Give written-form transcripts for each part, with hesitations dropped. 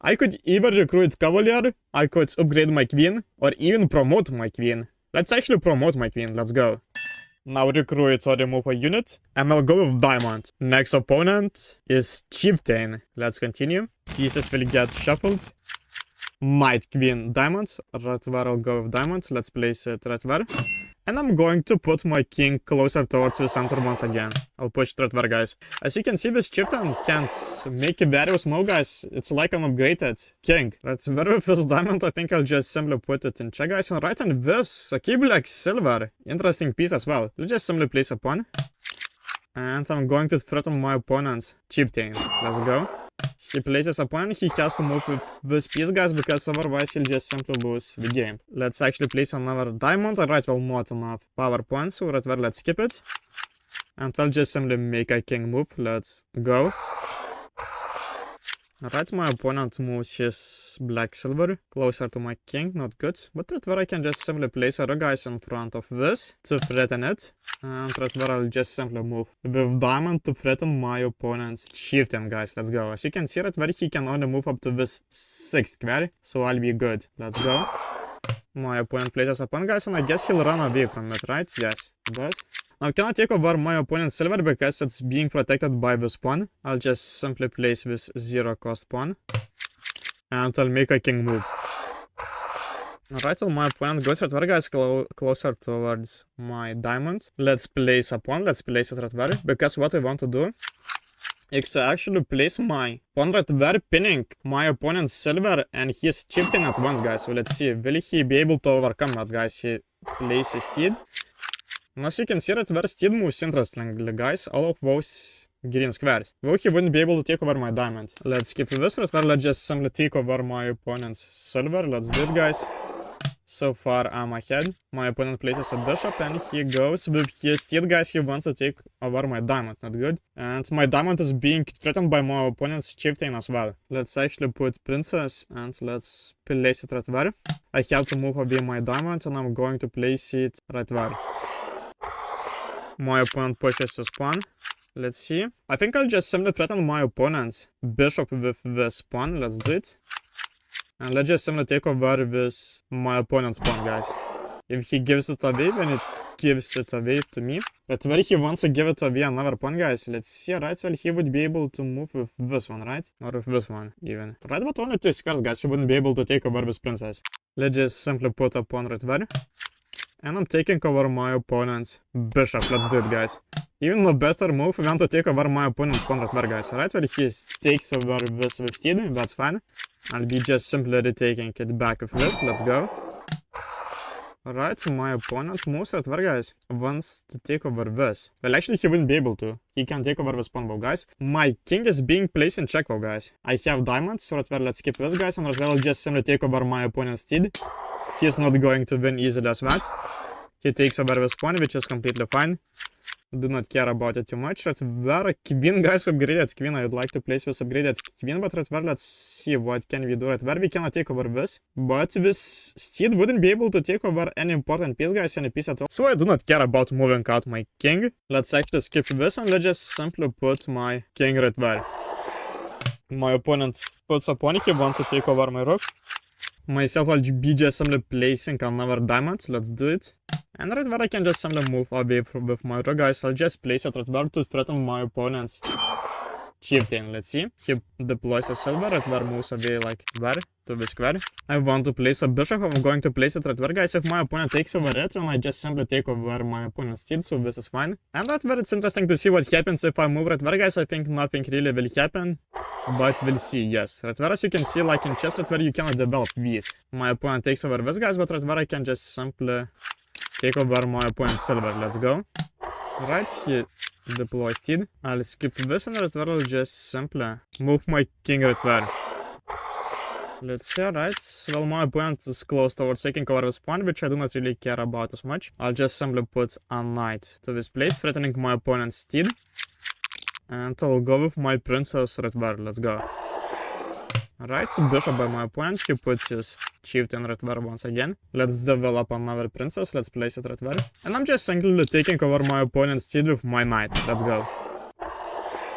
I could either recruit cavalier, I could upgrade my queen, or even promote my queen. Let's actually promote my queen, let's go. Now recruit or remove a unit, and I'll go with diamond. Next opponent is chieftain. Let's continue. Pieces will get shuffled. Knight, queen, diamond. Right where I'll go with diamond. Let's place it right where. And I'm going to put my king closer towards the center once again. I'll push it right there, guys. As you can see, this chieftain can't make a very small, guys. It's like an upgraded king. Right where with this diamond, I think I'll just simply put it in check, guys. And right on this, okay, black silver. Interesting piece as well. Let's just simply place a pawn. And I'm going to threaten my opponent's chieftain. Let's go. He places a pawn, he has to move with this piece, guys, because otherwise he'll just simply lose the game. Let's actually place another diamond. Alright, well, not enough power points, so right there, let's skip it. And I'll just simply make a king move. Let's go. Alright, my opponent moves his black-silver closer to my king, not good. But right where I can just simply place a rook, guys, in front of this to threaten it. And right where I'll just simply move with diamond to threaten my opponent's chieftain, guys. Let's go. As you can see right where he can only move up to this 6th square, so I'll be good. Let's go. My opponent places a pawn, guys, and I guess he'll run away from it, right? Yes, he does. Now, can I take over my opponent's silver because it's being protected by this pawn? I'll just simply place this 0-cost pawn. And I'll make a king move. Alright, so my opponent goes right where, guys, closer towards my diamond. Let's place a pawn, let's place it right where. Because what I want to do is to actually place my pawn right where, pinning my opponent's silver and his chieftain at once, guys. So let's see, will he be able to overcome that, guys? He places steed. And as you can see, right where steed moves interestingly, guys, all of those green squares. Though he wouldn't be able to take over my diamond. Let's skip this right where, let's just simply take over my opponent's silver. Let's do it, guys. So far, I'm ahead. My opponent places a bishop and he goes with his steed, guys. He wants to take over my diamond, not good. And my diamond is being threatened by my opponent's chieftain as well. Let's actually put princess and let's place it right where. I have to move away my diamond and I'm going to place it right where. My opponent pushes his pawn. Let's see. I think I'll just simply threaten my opponent's bishop with this pawn. Let's do it. And let's just simply take over with my opponent's pawn, guys. If he gives it away, then it gives it away to me. But where he wants to give it away another pawn, guys, let's see, right? Well, he would be able to move with this one, right? Or with this one, even. Right, but only 2 squares, guys. He wouldn't be able to take over this princess. Let's just simply put a pawn right there. And I'm taking over my opponent's bishop. Let's do it, guys. Even a better move, we want to take over my opponent's pawn right there, guys. Right, where he takes over this with steed, that's fine. I'll be just simply retaking it back with this. Let's go. Alright, so my opponent moves right there, guys. Wants to take over this. Well, actually, he wouldn't be able to. He can take over this pawn, though, guys. My king is being placed in check, though, guys. I have diamonds, so right there, let's skip this, guys. And right there, I'll just simply take over my opponent's steed. He's not going to win easily as that. He takes over this pawn, which is completely fine. Do not care about it too much. Right where queen, guys, upgraded queen. I would like to place this upgraded queen, but right where, let's see what can we do. Right where we cannot take over this. But this steed wouldn't be able to take over any important piece, guys, any piece at all. So I do not care about moving out my king. Let's actually skip this and let's just simply put my king right there. My opponent puts a pawn, he wants to take over my rook. Myself, I'll be just simply placing another diamond. Let's do it. And right where I can just simply move away with my rook, guys. I'll just place it right there to threaten my opponent's chieftain. Let's see. He deploys a silver right where, moves away like there to the square. I want to place a bishop. I'm going to place it right there, guys. If my opponent takes over it, then I just simply take over my opponent's steed, so this is fine. And right where it's interesting to see what happens if I move right there, guys. I think nothing really will happen. But we'll see, yes. Right where, as you can see, like in chess, right where you cannot develop these. My opponent takes over this, guys, but right where I can just simply take over my opponent's silver. Let's go. Right, he deploys steed. I'll skip this and right where I'll just simply move my king right there. Let's see, right. Well, my opponent is close towards taking over this pawn, which I do not really care about as much. I'll just simply put a knight to this place, threatening my opponent's steed. And I'll go with my princess right there. Let's go. Alright, so bishop by my opponent. He puts his chieftain right there once again. Let's develop another princess. Let's place it right there. And I'm just simply taking over my opponent's steed with my knight. Let's go.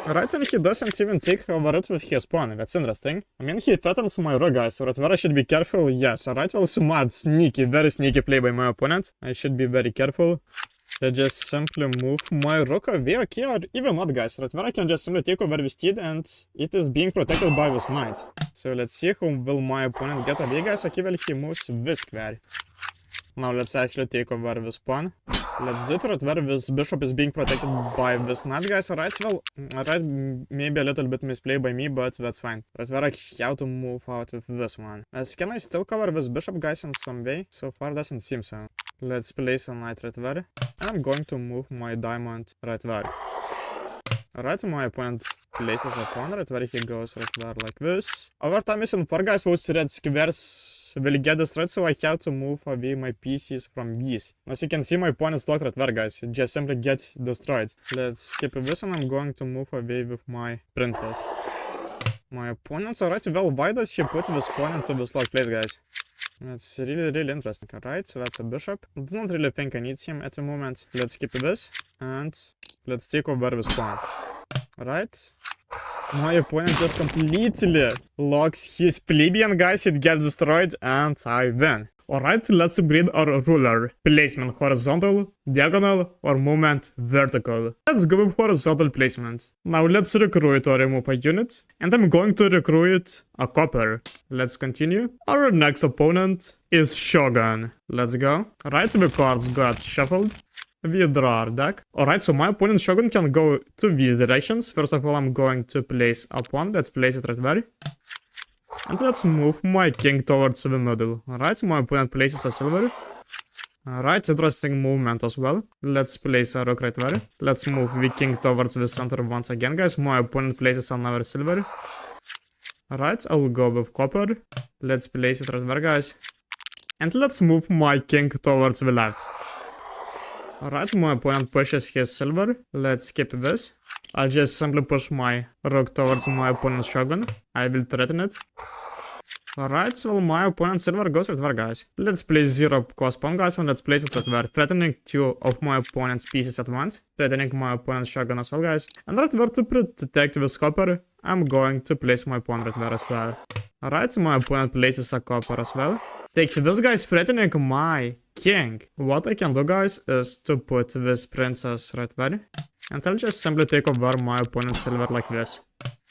Right, and he doesn't even take over it with his pawn. That's interesting. I mean, he threatens my rook, guys, so where I should be careful. Yes, alright, well, smart, sneaky, very sneaky play by my opponent. I should be very careful. I just simply move my rook away, okay, or even not, guys. Right, where I can just simply take over with steed, and it is being protected by this knight. So let's see whom will my opponent get away, guys. Okay, well, he moves this square. Now let's actually take over this pawn. Let's do it right where this bishop is being protected by this knight, guys. Alright, well, alright, maybe a little bit misplayed by me, but that's fine. Right where I have to move out with this one. Can I still cover this bishop, guys, in some way? So far doesn't seem so. Let's place a knight right there. And I'm going to move my diamond right there. Alright, my opponent places a pawn right where he goes right there like this. Over time is in 4, guys, those red squares will get destroyed, so I have to move away my pieces from these. As you can see, my pawn is locked right there, guys. It just simply get destroyed. Let's skip this, and I'm going to move away with my princess. My opponent's alright. Well, why does he put this pawn into this locked place, guys? That's really interesting. Alright, so that's a bishop. I do not really think I need him at the moment. Let's skip this, and let's take over this pawn. Alright. My opponent just completely locks his plebeian, guys. It gets destroyed, and I win. Alright, let's upgrade our ruler. Placement horizontal, diagonal, or movement vertical. Let's go with horizontal placement. Now let's recruit or remove a unit. And I'm going to recruit a copper. Let's continue. Our next opponent is Shogun. Let's go. Alright, the cards got shuffled. We draw our deck. Alright, so my opponent Shogun can go to these directions. First of all, I'm going to place a pawn. Let's place it right there. And let's move my king towards the middle. Alright, so my opponent places a silver. Alright, interesting movement as well. Let's place a rook right there. Let's move the king towards the center once again, guys. My opponent places another silver. Alright, I'll go with copper. Let's place it right there, guys. And let's move my king towards the left. Alright, my opponent pushes his silver. Let's skip this. I'll just simply push my rook towards my opponent's shogun. I will threaten it. Alright, so my opponent's silver goes right there, guys. Let's place 0 cost pawn, guys, and let's place it right there. Threatening 2 of my opponent's pieces at once. Threatening my opponent's shogun as well, guys. And right there to protect this copper, I'm going to place my pawn right there as well. Alright, so my opponent places a copper as well. Takes this guy's threatening my king. What I can do, guys, is to put this princess right there. And I'll just simply take over my opponent's silver like this.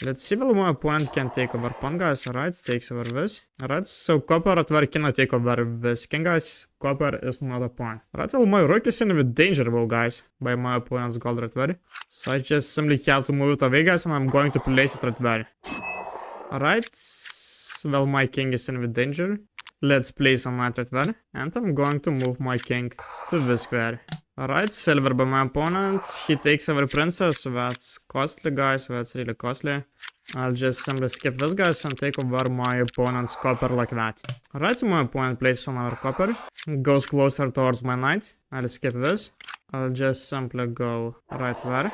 Let's see if my opponent can take over pawn, guys. Alright, takes over this. Alright, so copper right there cannot take over this king, guys. Copper is not a pawn. Alright, well, my rook is in with danger, guys, by my opponent's gold right there. So I just simply have to move it away, guys, and I'm going to place it right there. Alright, well, my king is in with danger. Let's place a knight right there, and I'm going to move my king to this square. Alright, silver by my opponent. He takes over princess. That's costly, guys. That's really costly. I'll just simply skip this, guys, and take over my opponent's copper like that. Alright, so my opponent places another copper. Goes closer towards my knight. I'll skip this. I'll just simply go right there.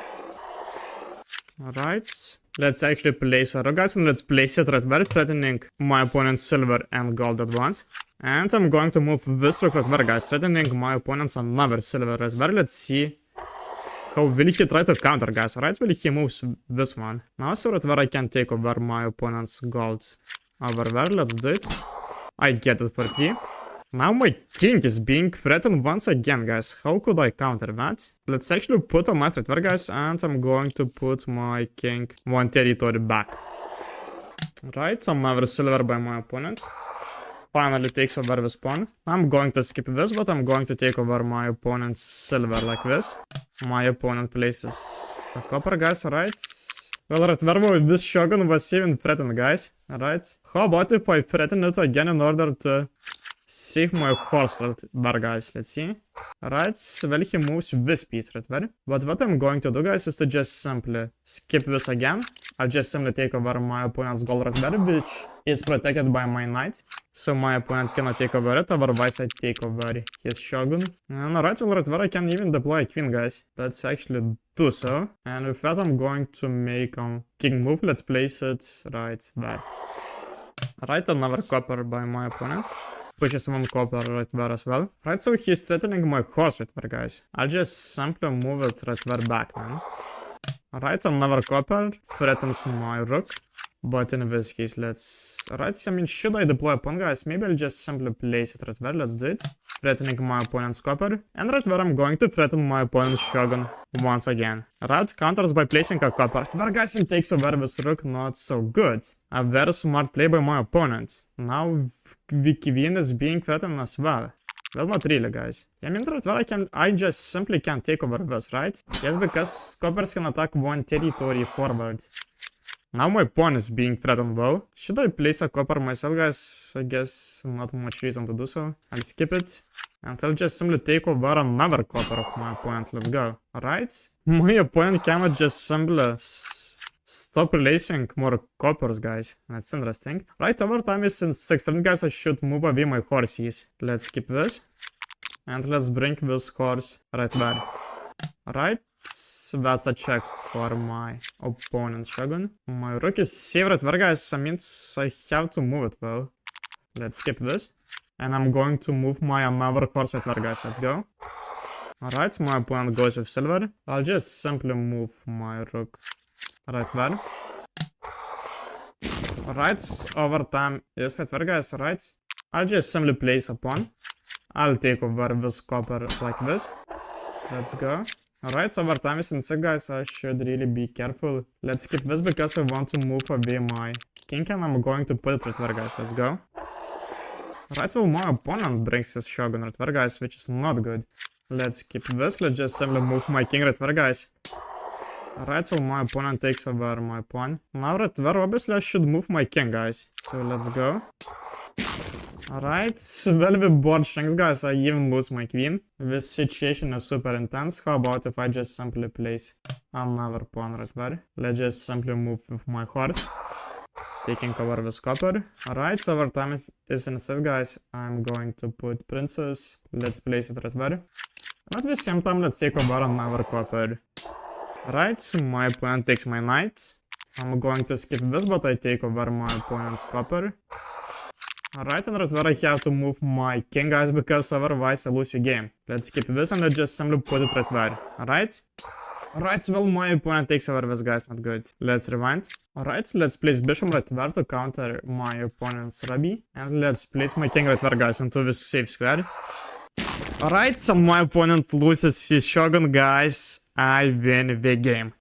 Alright. Let's actually place a rook, guys, and let's place it right there, threatening my opponent's silver and gold at once. And I'm going to move this rook right there, guys, threatening my opponent's another silver right there. Let's see how will he try to counter, guys. Alright, will he moves this one. Now, so right there I can take over my opponent's gold over there. Let's do it. I get it for 3. Now my king is being threatened once again, guys. How could I counter that? Let's actually put a knight right there, guys, and I'm going to put my king 1 territory back. Right, another silver by my opponent. Finally takes over this pawn. I'm going to skip this, but I'm going to take over my opponent's silver like this. My opponent places a copper, guys, alright. Well, right there, this shogun was even threatened, guys. Alright. How about if I threaten it again in order to save my horse right there, guys? Let's see. Alright, well, he moves this piece right there. But what I'm going to do, guys, is to just simply skip this again. I'll just simply take over my opponent's gold right there, which is protected by my knight. So my opponent cannot take over it, otherwise I take over his shogun. And alright, well, right there I can even deploy a queen, guys. Let's actually do so. And with that I'm going to make a king move. Let's place it right there. Alright, another copper by my opponent. Pushes 1 copper right there as well. Right, so he's threatening my horse right there, guys. I'll just simply move it right there back, man. Alright, another copper threatens my rook. But in this case, let's... Alright, I mean, should I deploy a pawn, guys? Maybe I'll just simply place it right there. Let's do it. Threatening my opponent's copper. And right there, I'm going to threaten my opponent's shogun once again. Alright, counters by placing a copper. Right there, guys, and takes over this rook. Not so good. A very smart play by my opponent. Now, the queen is being threatened as well. Well, not really, guys. I mean, right there, I just simply can't take over this, right? Yes, because coppers can attack one territory forward. Now my pawn is being threatened though. Should I place a copper myself, guys? I guess not much reason to do so. I'll skip it. And I'll just simply take over another copper of my opponent. Let's go. Alright. My opponent cannot just simply stop placing more coppers, guys. That's interesting. Right, over time is in 6 turns, guys. I should move away my horses. Let's skip this. And let's bring this horse right there. Alright. That's a check for my opponent's shogun. My rook is safe right there, guys. That means I have to move it though. Let's skip this. And I'm going to move my another horse right there, guys. Let's go. Alright, my opponent goes with silver. I'll just simply move my rook right there. Alright, over time is right there, guys. Alright. I'll just simply place a pawn. I'll take over this copper like this. Let's go. Alright, so over time is in 6, guys. I should really be careful. Let's skip this because I want to move away my king and I'm going to put it right there, guys. Let's go. Alright, well, my opponent brings his shogun right there, guys, which is not good. Let's skip this. Let's just simply move my king right there, guys. Alright, so my opponent takes over my pawn. Now right there, obviously I should move my king, guys. So let's go. Alright, well, the board shrinks, guys. I even lose my queen. This situation is super intense. How about if I just simply place another pawn right there? Let's just simply move with my horse, taking over this copper. Alright, so our time is in set, guys. I'm going to put princess. Let's place it right there. And at the same time, let's take over another copper. Alright, so my opponent takes my knight. I'm going to skip this, but I take over my opponent's copper. Alright, and right there I have to move my king, guys, because otherwise I lose the game. Let's skip this and let's just simply put it right there. Alright? Alright, well, my opponent takes over this, guys, not good. Let's rewind. Alright, let's place bishop right there to counter my opponent's rabbi. And let's place my king right there, guys, into this safe square. Alright, so my opponent loses his shogun, guys. I win the game.